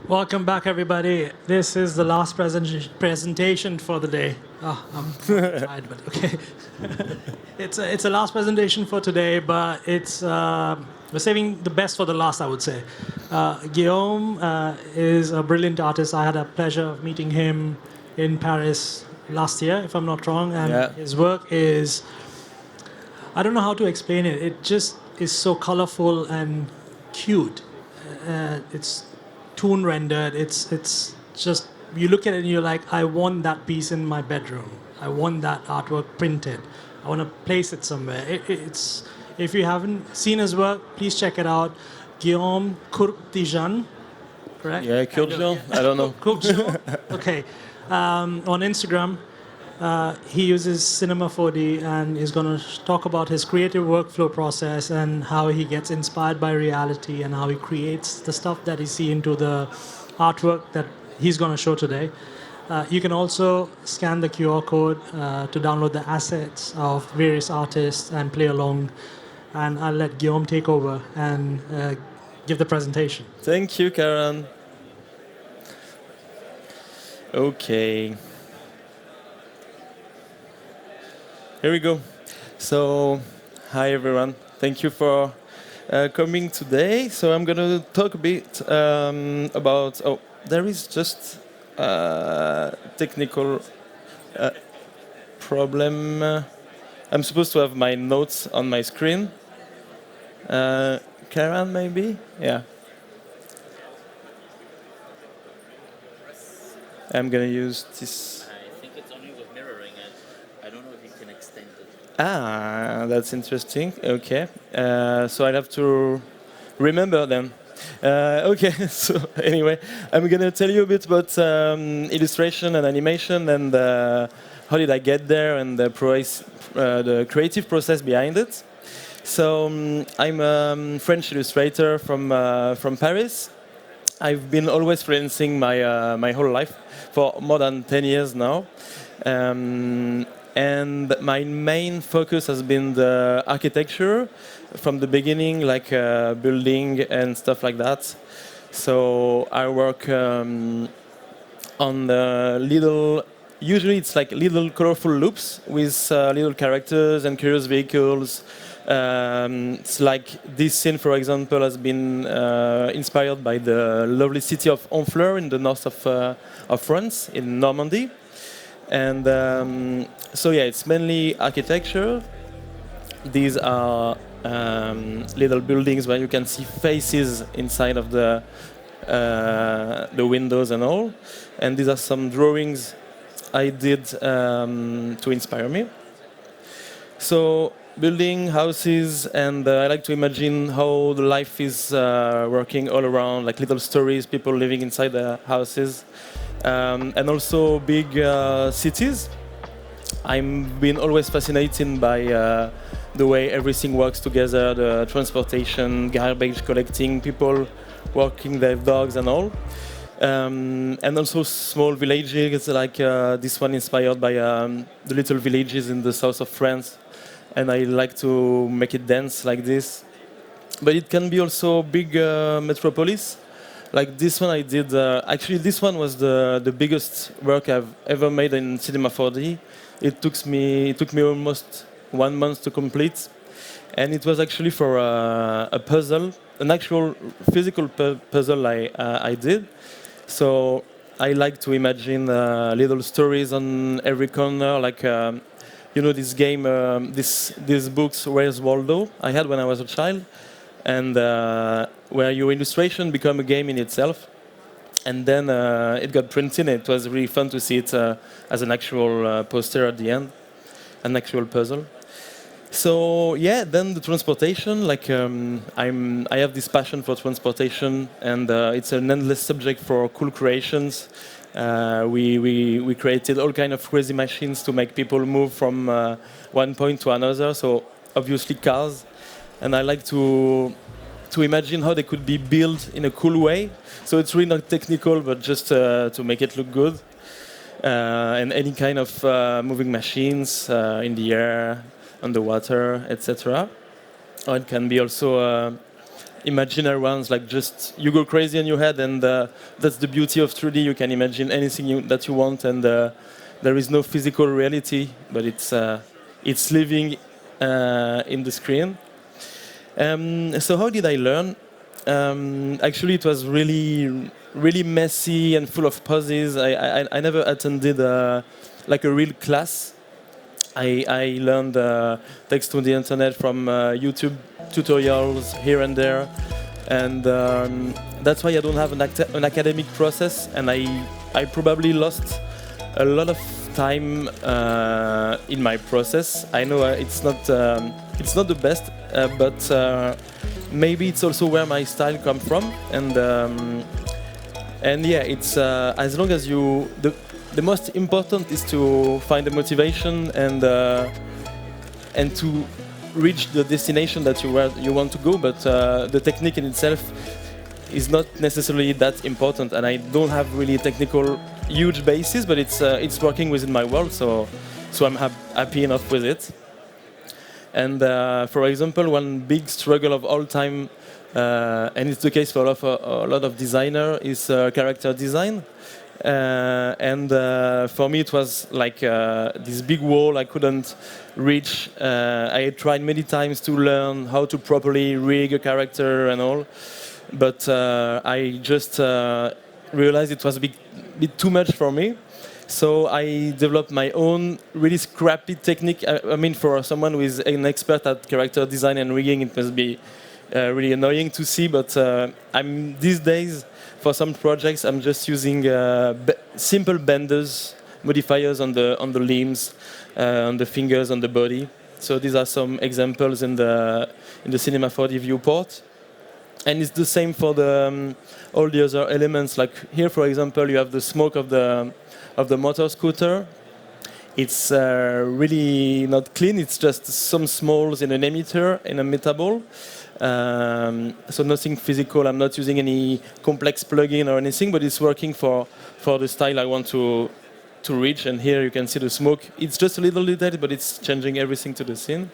Welcome back, everybody. This is the last presentation for the day. I'm tired, but okay. It's a last presentation for today, but we're saving the best for the last, I would say. Guillaume is a brilliant artist. I had a pleasure of meeting him in Paris last year, if I'm not wrong, and Yeah. his work is, I don't know how to explain it. It just is so colorful and cute. It's toon rendered. It's just, you look at it and you're like, I want that piece in my bedroom. I want that artwork printed. I want to place it somewhere. It's, if you haven't seen his work, please check it out. Guillaume Kurkdjian, correct? Yeah, Kurkdjian. I don't know. Kurkdjian. Okay. On Instagram, he uses Cinema 4D and is going to talk about his creative workflow process and how he gets inspired by reality and how he creates the stuff that he sees into the artwork that he's going to show today. You can also scan the QR code to download the assets of various artists and play along. And I'll let Guillaume take over and give the presentation. Thank you, Karen. Okay. Here we go. So, hi everyone. Thank you for coming today. So I'm going to talk a bit about. Oh, there is just a technical problem. I'm supposed to have my notes on my screen. Karen, maybe? Yeah. I'm going to use this. I think it's only with mirroring it. I don't know if you can extend it. Ah, that's interesting. Okay. So I'll have to remember then. Okay, so anyway, I'm going to tell you a bit about illustration and animation and how did I get there and the creative process behind it. So I'm a French illustrator from Paris. I've been always freelancing my whole life for more than 10 years now. And my main focus has been the architecture from the beginning, like building and stuff like that. So I work on usually it's like little colorful loops with little characters and curious vehicles. It's like this scene, for example, has been inspired by the lovely city of Honfleur in the north of France, in Normandy. And so yeah, it's mainly architecture. These are little buildings where you can see faces inside of the windows and all. And these are some drawings I did to inspire me. So building houses, and I like to imagine how the life is working all around, like little stories, people living inside the houses. And also big cities. I've been always fascinated by the way everything works together, the transportation, garbage collecting, people walking their dogs and all. And also small villages, like this one inspired by the little villages in the south of France. And I like to make it dance like this. But it can be also big metropolis. Like this one I did, actually this one was the biggest work I've ever made in Cinema 4D. It took me almost 1 month to complete. And it was actually for a puzzle, an actual physical puzzle I did. So I like to imagine little stories on every corner, like you know this game, these books, Where's Waldo? I had when I was a child. And where your illustration become a game in itself. And then it got printed, and it was really fun to see it as an actual poster at the end, an actual puzzle. So yeah, then the transportation, like I have this passion for transportation, and it's an endless subject for cool creations. We created all kind of crazy machines to make people move from one point to another. So obviously cars. And I like to imagine how they could be built in a cool way. So it's really not technical, but just to make it look good. And any kind of moving machines in the air, on the water, etc. Or it can be also imaginary ones, like just you go crazy in your head, and that's the beauty of 3D. You can imagine anything that you want, and there is no physical reality, but it's living in the screen. So how did I learn? Actually, it was really messy and full of pauses. I never attended like a real class. I learned text on the internet from YouTube tutorials here and there, and that's why I don't have an academic process, and I probably lost a lot of time in my process. I know it's not the best, but maybe it's also where my style comes from, and yeah, it's as long as you the most important is to find the motivation and to reach the destination that you want to go, but the technique in itself is not necessarily that important, and I don't have really technical huge basis, but it's working within my world, so I'm happy enough with it. And for example, one big struggle of all time, and it's the case for a lot of designer, is character design. And for me, it was like this big wall I couldn't reach. I tried many times to learn how to properly rig a character and all, but I just realized it was a bit too much for me. So I developed my own really scrappy technique. I mean, for someone who is an expert at character design and rigging, it must be really annoying to see. But these days, for some projects, I'm just using simple benders, modifiers on the limbs, on the fingers, on the body. So these are some examples in the Cinema 4D viewport. And it's the same for all the other elements. Like here, for example, you have the smoke of the motor scooter. It's really not clean. It's just some smalls in an emitter, in a metaball. So nothing physical. I'm not using any complex plugin or anything, but it's working for the style I want to reach. And here you can see the smoke. It's just a little detail, but it's changing everything to the scene.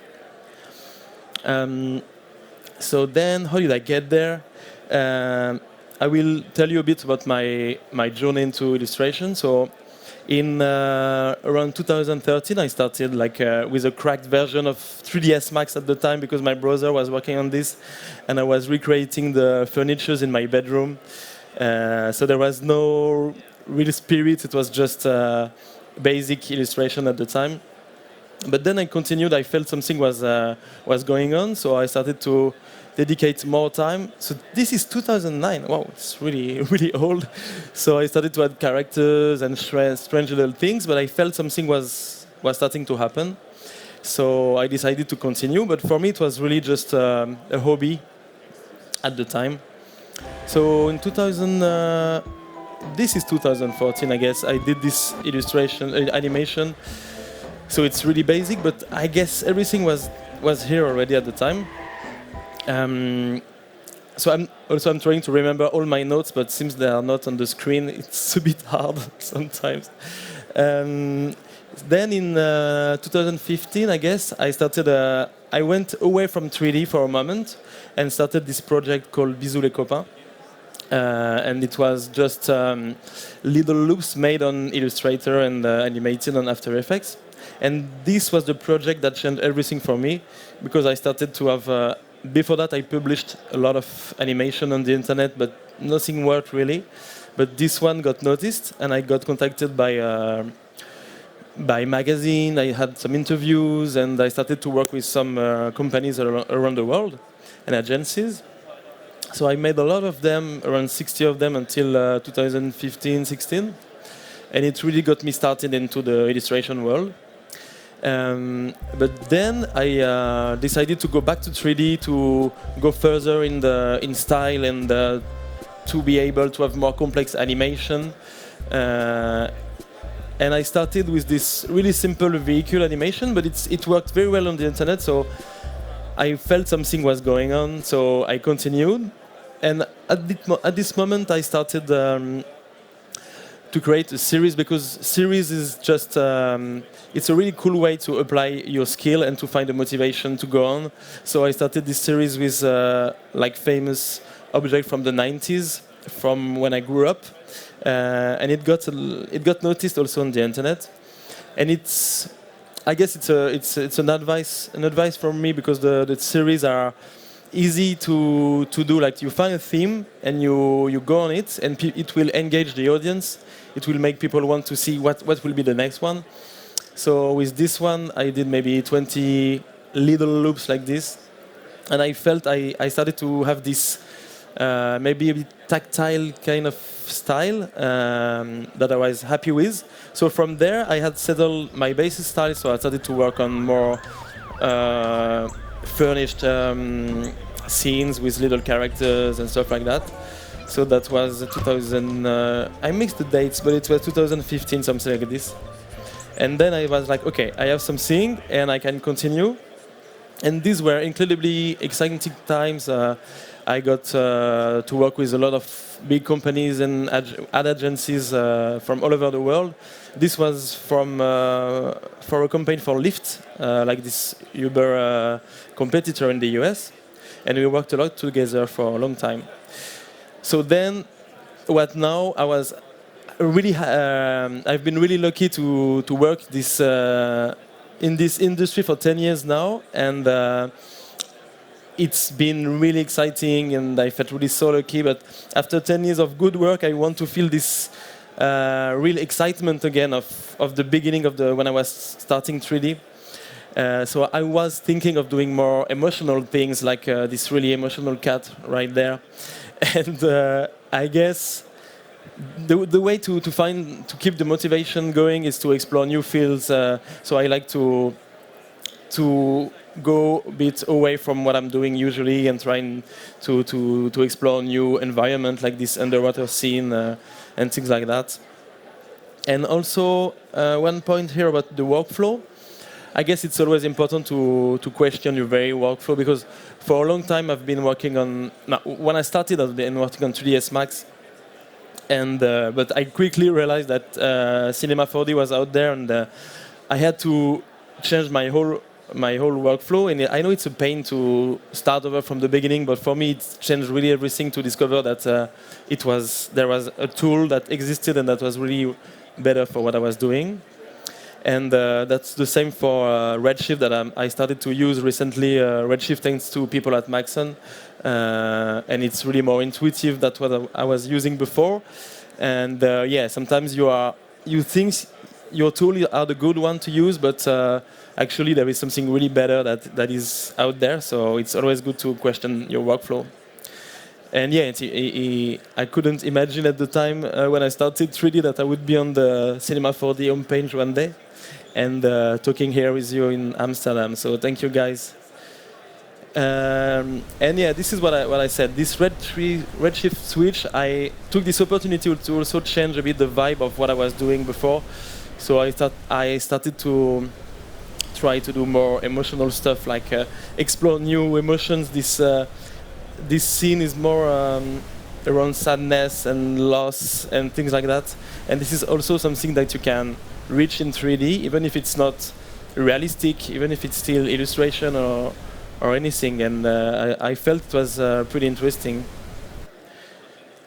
So then, how did I get there? I will tell you a bit about my journey into illustration. So in around 2013, I started with a cracked version of 3ds Max at the time, because my brother was working on this, and I was recreating the furniture in my bedroom. So there was no real spirit. It was just basic illustration at the time. But then I continued. I felt something was going on, so I started to dedicate more time. So this is 2009. Wow, it's really, really old. So I started to add characters and strange little things, but I felt something was starting to happen. So I decided to continue. But for me, it was really just a hobby at the time. So in this is 2014, I guess. I did this illustration animation. So it's really basic, but I guess everything was here already at the time. So I'm trying to remember all my notes, but since they are not on the screen, it's a bit hard sometimes. Then in 2015, I guess, I went away from 3D for a moment and started this project called Bisous les copains. And it was just little loops made on Illustrator and animated on After Effects. And this was the project that changed everything for me, because I started to have... before that, I published a lot of animation on the internet, but nothing worked really. But this one got noticed, and I got contacted by magazine. I had some interviews, and I started to work with some companies around the world and agencies. So I made a lot of them, around 60 of them, until 2015-16. And it really got me started into the illustration world. But then I decided to go back to 3D, to go further in style, and to be able to have more complex animation. And I started with this really simple vehicle animation, but it worked very well on the internet, so I felt something was going on, so I continued. And at this moment I started to create a series, because series is just it's a really cool way to apply your skill and to find the motivation to go on. So I started this series with like famous objects from the 90s, from when I grew up, and it got noticed also on the internet, and I guess it's an advice from me, because the series are easy to do. Like, you find a theme and you go on it, and it will engage the audience. It will make people want to see what will be the next one. So with this one, I did maybe 20 little loops like this, and I felt I started to have this maybe a bit tactile kind of style that I was happy with. So from there, I had settled my basic style, so I started to work on more furnished scenes with little characters and stuff like that. So that was 2000, I mixed the dates, but it was 2015, something like this. And then I was like, okay, I have something and I can continue. And these were incredibly exciting times. I got to work with a lot of big companies and ad agencies from all over the world. This was for a campaign for Lyft, like this Uber competitor in the US. And we worked a lot together for a long time. So then, what now? I've been really lucky to work in this industry for 10 years now, and it's been really exciting, and I felt really so lucky. But after 10 years of good work, I want to feel this real excitement again of the beginning of when I was starting 3D. So I was thinking of doing more emotional things, like this really emotional cat right there. And I guess the way to keep the motivation going is to explore new fields. So I like to go a bit away from what I'm doing usually and trying to explore new environment, like this underwater scene and things like that. And also one point here about the workflow. I guess it's always important to question your very workflow, because for a long time I've been working on. When I started, I've been working on 3ds Max, and but I quickly realized that Cinema 4D was out there, and I had to change my whole workflow. And I know it's a pain to start over from the beginning, but for me it changed really everything to discover that there was a tool that existed and that was really better for what I was doing. And that's the same for Redshift that I started to use recently. Redshift, thanks to people at Maxon, and it's really more intuitive than what I was using before. And yeah, sometimes you think your tool are the good one to use, but actually there is something really better that is out there. So it's always good to question your workflow. And yeah, I couldn't imagine at the time when I started 3D that I would be on the Cinema 4D homepage one day, and talking here with you in Amsterdam. So thank you, guys. And yeah, this is what I said. This Redshift switch, I took this opportunity to also change a bit the vibe of what I was doing before. So I started to try to do more emotional stuff, like explore new emotions. This scene is more around sadness and loss and things like that. And this is also something that you can reach in 3D, even if it's not realistic, even if it's still illustration or anything. And I felt it was pretty interesting.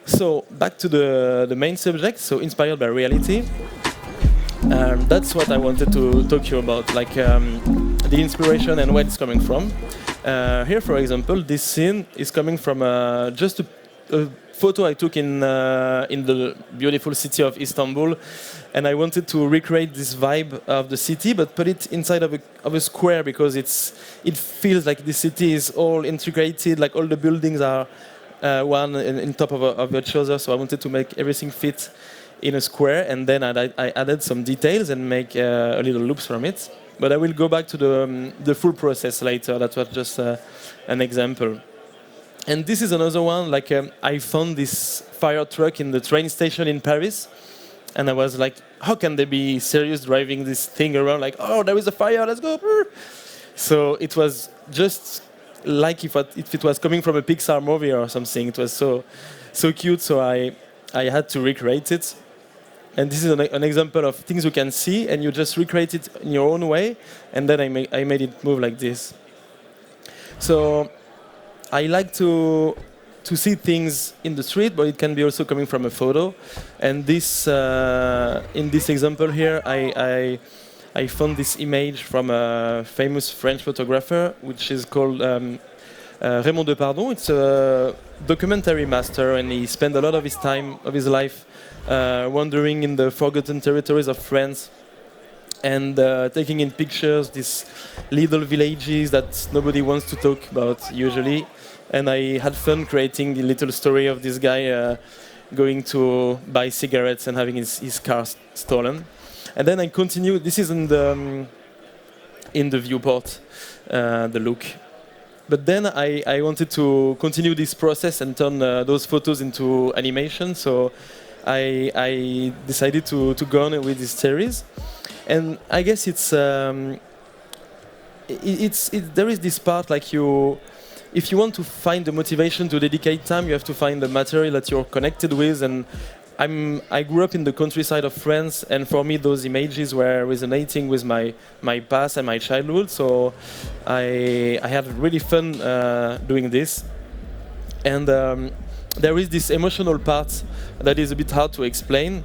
So back to the main subject, so inspired by reality. That's what I wanted to talk to you about, like the inspiration and where it's coming from. Here, for example, this scene is coming from just a photo I took in the beautiful city of Istanbul, and I wanted to recreate this vibe of the city, but put it inside of a square, because it feels like the city is all integrated, like all the buildings are one in top of each other. So I wanted to make everything fit in a square, and then I added some details and make a little loops from it. But I will go back to the full process later. That was just an example. And this is another one. Like I found this fire truck in the train station in Paris, and I was like, how can they be serious driving this thing around? Like, oh, there is a fire, let's go. So it was just like if it was coming from a Pixar movie or something. It was so cute. So I had to recreate it. And this is an example of things you can see, and you just recreate it in your own way, and then I made it move like this. So I like to see things in the street, but it can be also coming from a photo. And this, in this example here, I found this image from a famous French photographer, which is called Raymond Depardon. It's a documentary master, and he spent a lot of his time, of his life, wandering in the forgotten territories of France and taking in pictures these little villages that nobody wants to talk about usually. And I had fun creating the little story of this guy going to buy cigarettes and having his car stolen. And then I continue. This is in the viewport, the look. But then I wanted to continue this process and turn those photos into animation. So I decided to go on with this series. And I guess there is this part like if you want to find the motivation to dedicate time, you have to find the material that you're connected with. And I grew up in the countryside of France, and for me those images were resonating with my past and my childhood. So I had really fun doing this. And there is this emotional part that is a bit hard to explain,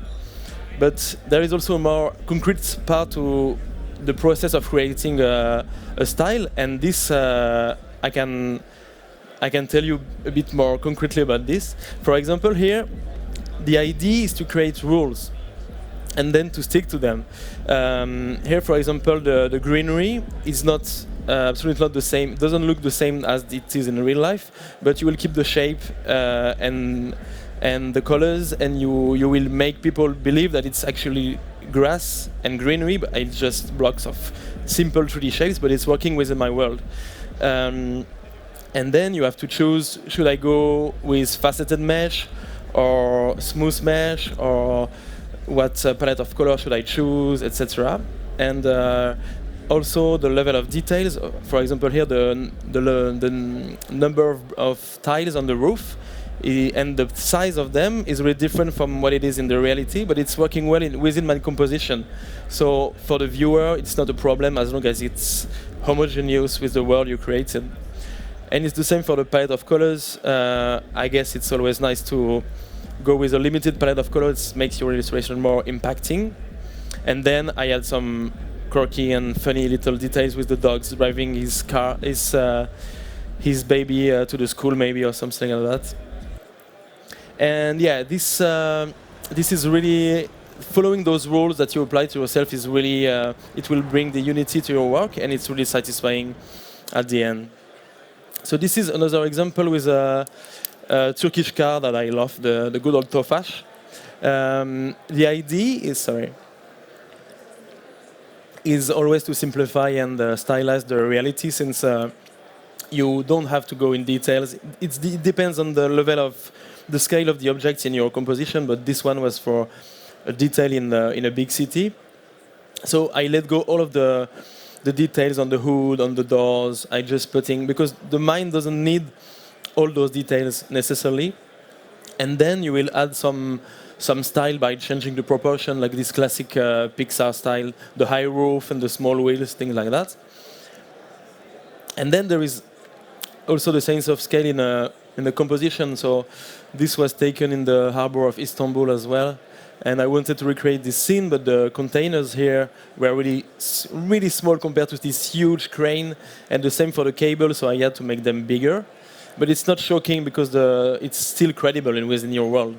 but there is also a more concrete part to the process of creating a style. And this I can tell you a bit more concretely about this. For example, here, the idea is to create rules and then to stick to them. Here, for example, the greenery is not absolutely not the same. It doesn't look the same as it is in real life, but you will keep the shape and the colors, and you will make people believe that it's actually grass and greenery, but it's just blocks of simple 3D shapes, but it's working within my world. And then you have to choose, should I go with faceted mesh or smooth mesh, or what palette of color should I choose, etc. And also the level of details. For example, here the number of tiles on the roof and the size of them is really different from what it is in the reality, but it's working well within my composition. So for the viewer, it's not a problem as long as it's homogeneous with the world you created. And it's the same for the palette of colors. I guess it's always nice to go with a limited palette of colors. It makes your illustration more impacting. And then I had some quirky and funny little details with the dogs driving his car, his baby to the school maybe, or something like that. And yeah, this is really following those rules that you apply to yourself is really it will bring the unity to your work, and it's really satisfying at the end. So this is another example with a Turkish car that I love, the good old Tofaş. The idea is always to simplify and stylize the reality, since you don't have to go in details. It depends on the level of the scale of the objects in your composition, but this one was for a detail in a big city. So I let go all of the details on the hood, on the doors. I just putting, because the mind doesn't need all those details necessarily. And then you will add some style by changing the proportion, like this classic Pixar style, the high roof and the small wheels, things like that. And then there is also the sense of scale in the composition. So this was taken in the harbor of Istanbul as well. And I wanted to recreate this scene, but the containers here were really small compared to this huge crane, and the same for the cable, so I had to make them bigger. But it's not shocking because it's still credible and within your world.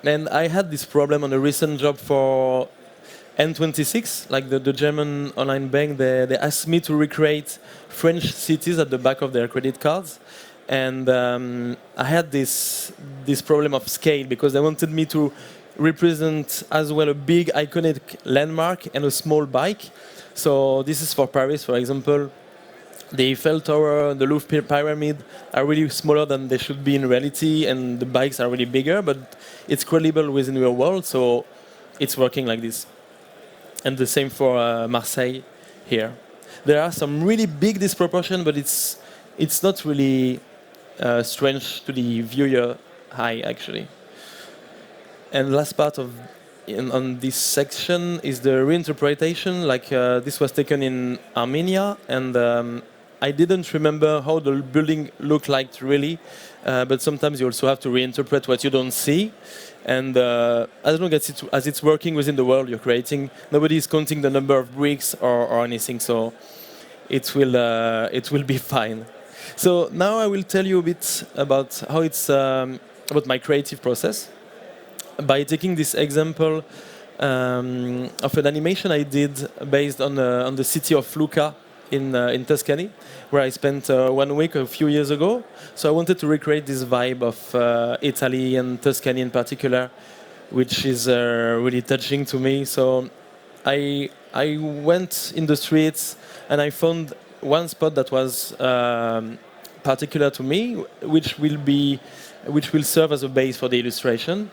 And I had this problem on a recent job for N26, like the German online bank. They asked me to recreate French cities at the back of their credit cards. And I had this problem of scale, because they wanted me to represent as well a big iconic landmark and a small bike. So this is for Paris, for example. The Eiffel Tower, the Louvre Pyramid are really smaller than they should be in reality, and the bikes are really bigger, but it's credible within your world, so it's working like this. And the same for Marseille here. There are some really big disproportion, but it's not really strange to the viewer eye, actually. And last part on this section is the reinterpretation. Like this was taken in Armenia, and I didn't remember how the building looked like really, but sometimes you also have to reinterpret what you don't see. And as long as it's working within the world you're creating, nobody is counting the number of bricks or anything, so it will be fine. So now I will tell you a bit about how it's about my creative process by taking this example of an animation I did based on the city of Lucca in Tuscany, where I spent 1 week a few years ago. So I wanted to recreate this vibe of Italy and Tuscany in particular, which is really touching to me. So I went in the streets and I found one spot that was particular to me, which will serve as a base for the illustration.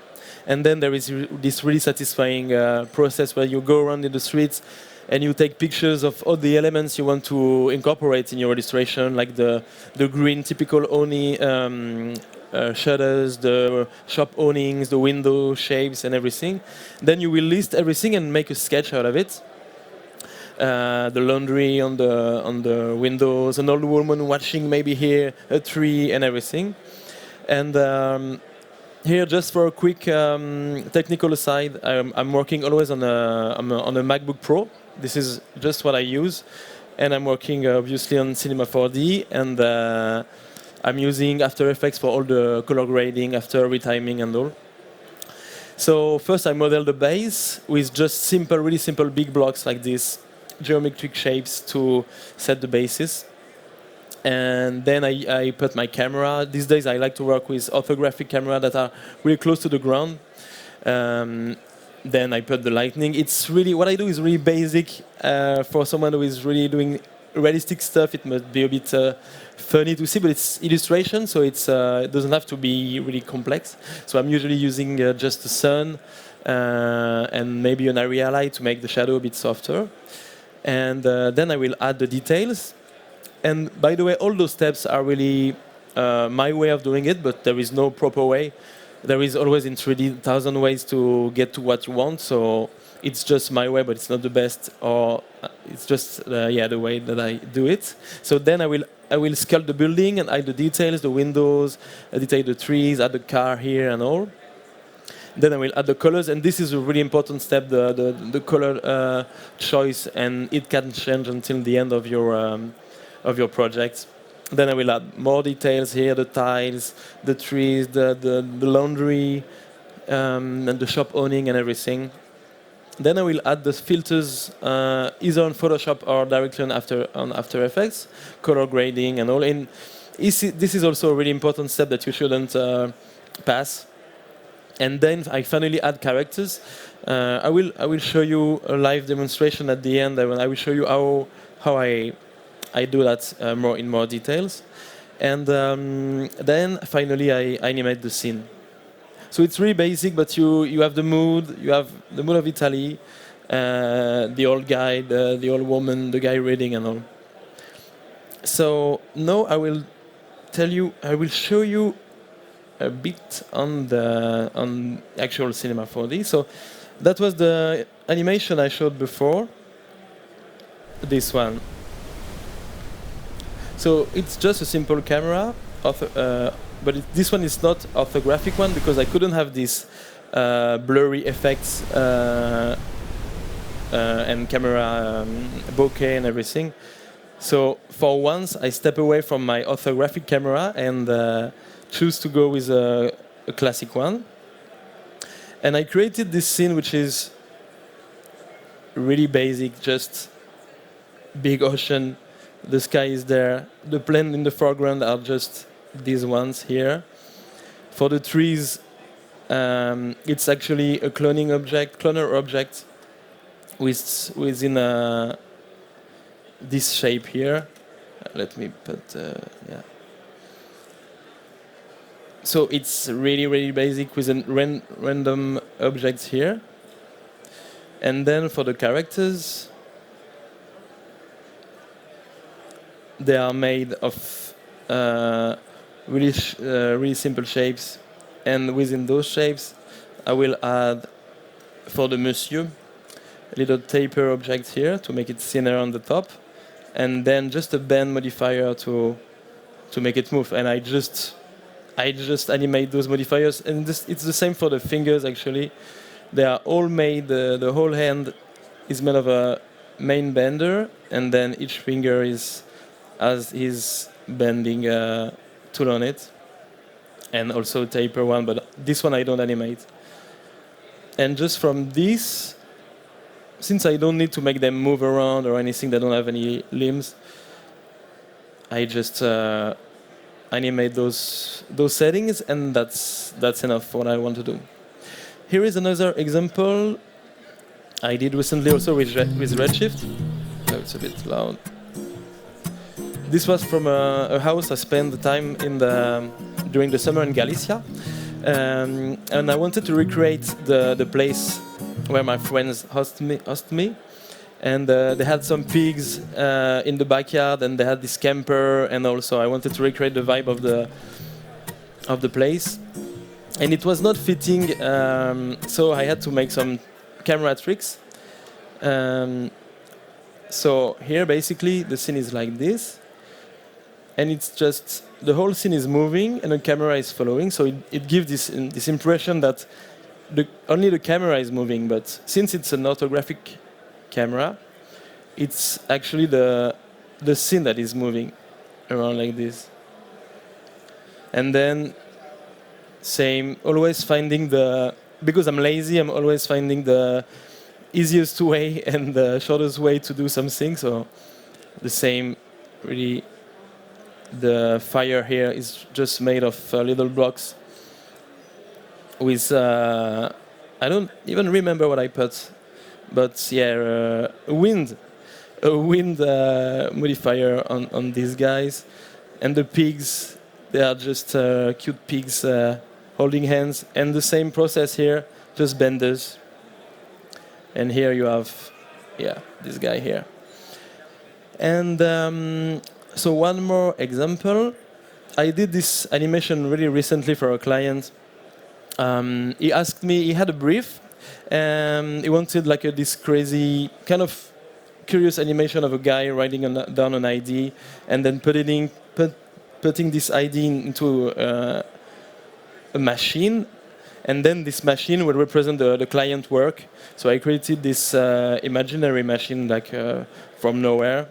And then there is this really satisfying process where you go around in the streets and you take pictures of all the elements you want to incorporate in your illustration, like the green typical Oni shutters, the shop awnings, the window shapes and everything. Then you will list everything and make a sketch out of it. The laundry on the windows, an old woman watching maybe here, a tree and everything. And here, just for a quick technical aside, I'm working always on a MacBook Pro. This is just what I use, and I'm working obviously on Cinema 4D, and I'm using After Effects for all the color grading, after retiming and all. So first I model the base with just really simple big blocks like this, geometric shapes to set the basis. And then I put my camera. These days I like to work with orthographic camera that are really close to the ground. Then I put the lighting. It's really, what I do is really basic. For someone who is really doing realistic stuff, it must be a bit funny to see, but it's illustration, so it doesn't have to be really complex. So I'm usually using just the sun and maybe an area light to make the shadow a bit softer. And then I will add the details. And by the way, all those steps are really my way of doing it, but there is no proper way. There is always in 3D 1,000 ways to get to what you want, so it's just my way, but it's not the best, or it's just the way that I do it. So then I will sculpt the building and add the details, the windows, detail the trees, add the car here and all. Then I will add the colors, and this is a really important step, the color choice, and it can change until the end of your project. Then I will add more details here, the tiles, the trees, the laundry, and the shop awning and everything. Then I will add the filters either on Photoshop or directly on After Effects, color grading and all. And this is also a really important step that you shouldn't pass. And then I finally add characters. I will show you a live demonstration at the end. I will show you how I do that in more details. And then finally I animate the scene. So it's really basic, but you have the mood. You have the mood of Italy, the old guy, the old woman, the guy reading and all. So now I will show you a bit on actual Cinema 4D. So that was the animation I showed before. This one. So it's just a simple camera, but this one is not orthographic one because I couldn't have these blurry effects and camera bokeh and everything. So for once, I step away from my orthographic camera and choose to go with a classic one. And I created this scene which is really basic, just big ocean. The sky is there. The plane in the foreground are just these ones here. For the trees, it's actually a cloner object within this shape here. Let me put, yeah. So it's really basic with a random object here. And then for the characters, they are made of really simple shapes, and within those shapes I will add, for the monsieur, a little taper object here to make it thinner on the top, and then just a bend modifier to make it move. And I just animate those modifiers, and it's the same for the fingers. Actually, they are all made. The whole hand is made of a main bender, and then each finger has his bending tool on it, and also a taper one. But this one I don't animate. And just from this, since I don't need to make them move around or anything, they don't have any limbs, I just animate those settings, and that's enough for what I want to do. Here is another example I did recently also with Redshift. Oh, it's a bit loud. This was from a house I spent the time in during the summer in Galicia. And I wanted to recreate the place where my friends host me. And they had some pigs in the backyard, and they had this camper, and also I wanted to recreate the vibe of the place. And it was not fitting, so I had to make some camera tricks. So here, basically, the scene is like this. And it's just, the whole scene is moving, and the camera is following. So it gives this impression that only the camera is moving. But since it's an orthographic camera, it's actually the scene that is moving around like this. And then, same, always finding because I'm lazy, I'm always finding the easiest way and the shortest way to do something. So the same, really, the fire here is just made of little blocks with, I don't even remember what I put, but yeah, a wind modifier on these guys. And the pigs, they are just cute pigs holding hands. And the same process here, just benders. And here you have, yeah, this guy here. And so one more example. I did this animation really recently for a client. He asked me, he had a brief, and he wanted like this crazy, kind of curious animation of a guy writing down an ID, and then putting this ID into a machine, and then this machine will represent the client work. So I created this imaginary machine like from nowhere.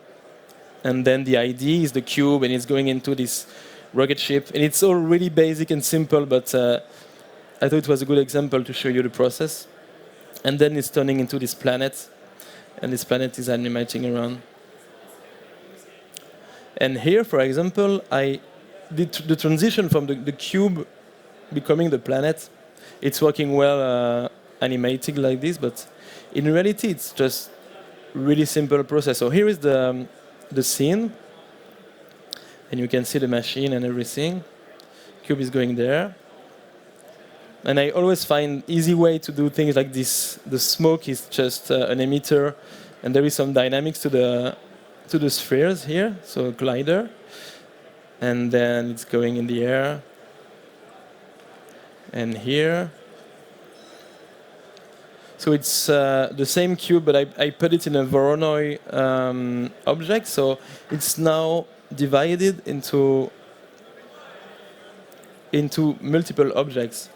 And then the ID is the cube, and it's going into this rocket ship. And it's all really basic and simple, but I thought it was a good example to show you the process. And then it's turning into this planet, and this planet is animating around. And here, for example, I did the transition from the cube becoming the planet. It's working well animating like this, but in reality, it's just really simple process. So here is the scene, and you can see the machine and everything. Cube is going there. And I always find easy way to do things like this. The smoke is just an emitter, and there is some dynamics to the spheres here, so a glider. And then it's going in the air. And here. So it's the same cube, but I put it in a Voronoi object. So it's now divided into multiple objects.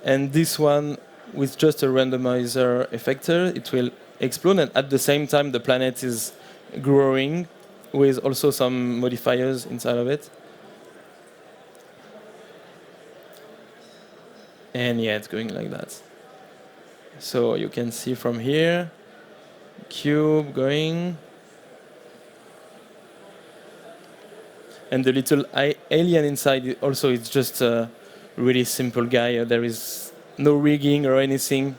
And this one, with just a randomizer effector, it will explode. And at the same time, the planet is growing with also some modifiers inside of it. And yeah, it's going like that. So you can see from here, cube going. And the little alien inside also is just a really simple guy. There is no rigging or anything.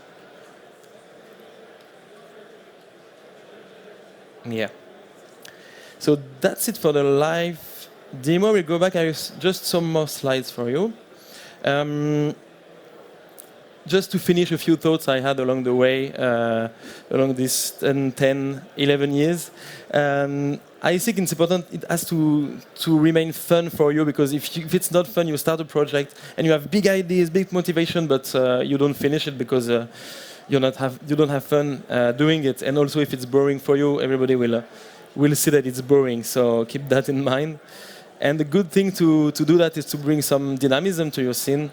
Yeah. So that's it for the live demo. We'll go back. I have just some more slides for you. just to finish a few thoughts I had along the way, along these 10, 11 years. I think it's important, it has to remain fun for you, because if it's not fun, you start a project and you have big ideas, big motivation, but you don't finish it because you don't have fun doing it. And also if it's boring for you, everybody will see that it's boring, so keep that in mind. And the good thing to do that is to bring some dynamism to your scene.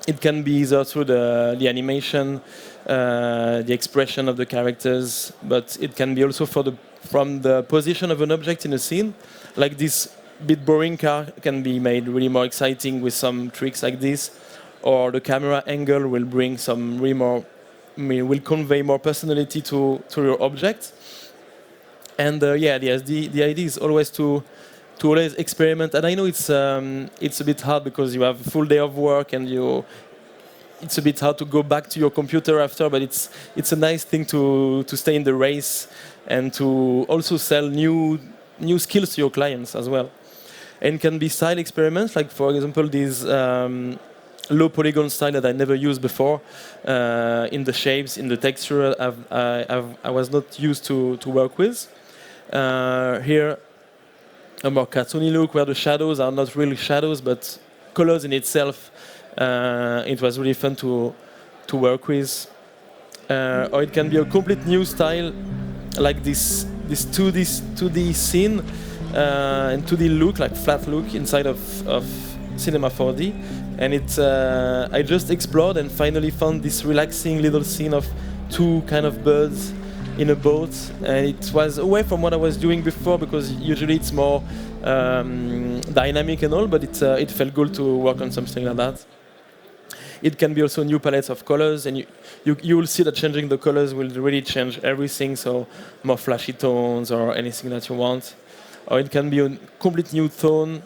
It can be either through the animation, the expression of the characters, but it can be also from the position of an object in a scene. Like this bit boring car can be made really more exciting with some tricks like this, or the camera angle will bring some really more, will convey more personality to your object. And yeah, the idea is always to always experiment. And I know it's a bit hard because you have a full day of work and it's a bit hard to go back to your computer after, but it's a nice thing to stay in the race and to also sell new skills to your clients as well. And can be style experiments, like for example these low polygon style that I never used before, in the shapes, in the texture I was not used to work with. Here a more cartoony look where the shadows are not really shadows but colors in itself. It was really fun to work with. Or it can be a complete new style, like this 2D scene and 2D look, like flat look inside of Cinema 4D. And I just explored and finally found this relaxing little scene of two kind of birds in a boat, and it was away from what I was doing before, because usually it's more dynamic and all, but it felt good to work on something like that. It can be also new palettes of colors, and you will see that changing the colors will really change everything, so more flashy tones or anything that you want. Or it can be a complete new tone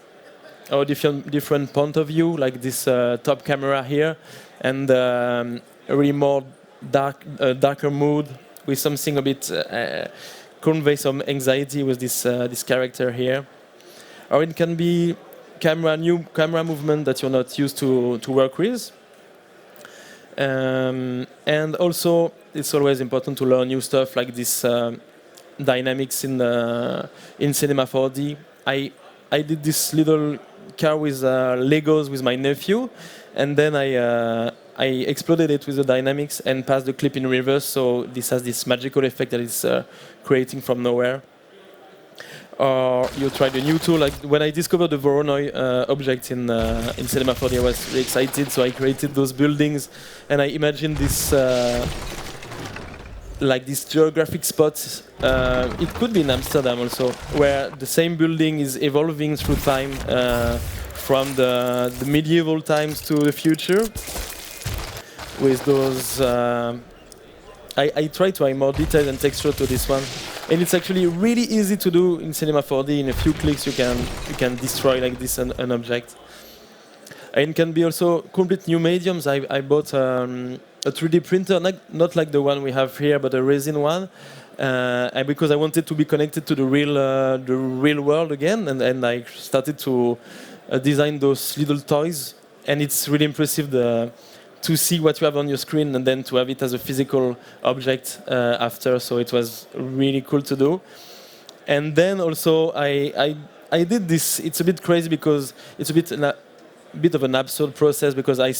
or different point of view, like this top camera here, and a really more darker mood, with something a bit convey some anxiety with this character here. Or it can be new camera movement that you're not used to work with. And also, it's always important to learn new stuff, like this dynamics in Cinema 4D. I did this little car with Legos with my nephew, and then I exploded it with the dynamics and passed the clip in reverse, so this has this magical effect that it's creating from nowhere. Or you try the new tool, like when I discovered the Voronoi object in Cinema 4D, I was really excited, so I created those buildings, and I imagined this like these geographic spots. It could be in Amsterdam also, where the same building is evolving through time, from the medieval times to the future. With those, I try to add more detail and texture to this one, and it's actually really easy to do in Cinema 4D. In a few clicks, you can destroy like this an object. And it can be also complete new mediums. I bought a 3D printer, not like the one we have here, but a resin one, because I wanted to be connected to the real world again, and I started to design those little toys, and it's really impressive to see what you have on your screen and then to have it as a physical object after. So it was really cool to do. And then also I did this. It's a bit crazy because it's a bit of an absurd process, because I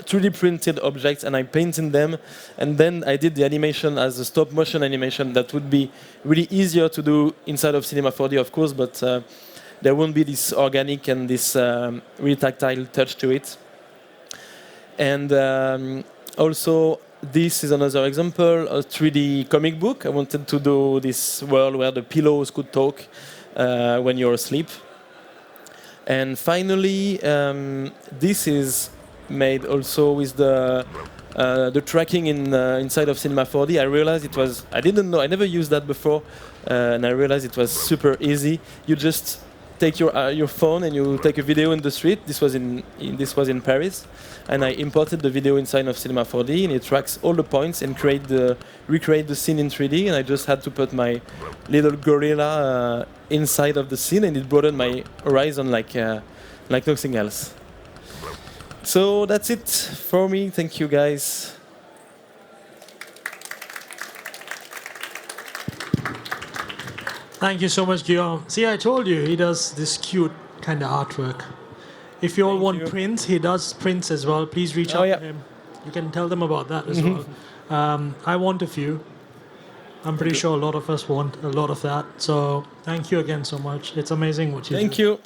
3D printed objects and I painted them, and then I did the animation as a stop motion animation that would be really easier to do inside of Cinema 4D, of course, but there won't be this organic and this really tactile touch to it. And also, this is another example, a 3D comic book. I wanted to do this world where the pillows could talk when you're asleep. And finally, this is made also with the tracking inside of Cinema 4D. I realized I didn't know, I never used that before, and I realized it was super easy. You just take your phone and you take a video in the street. This was in Paris, and I imported the video inside of Cinema 4D, and it tracks all the points and recreate the scene in 3D. And I just had to put my little gorilla inside of the scene, and it broadened my horizon like nothing else. So that's it for me. Thank you, guys. Thank you so much, Guillaume. See, I told you he does this cute kind of artwork. If you all Thank want you. prints, he does prints as well. Please reach out yeah. to him. You can tell them about that as well. I want a few. I'm pretty sure a lot of us want a lot of that. So thank you again so much. It's amazing what you do. Thank you.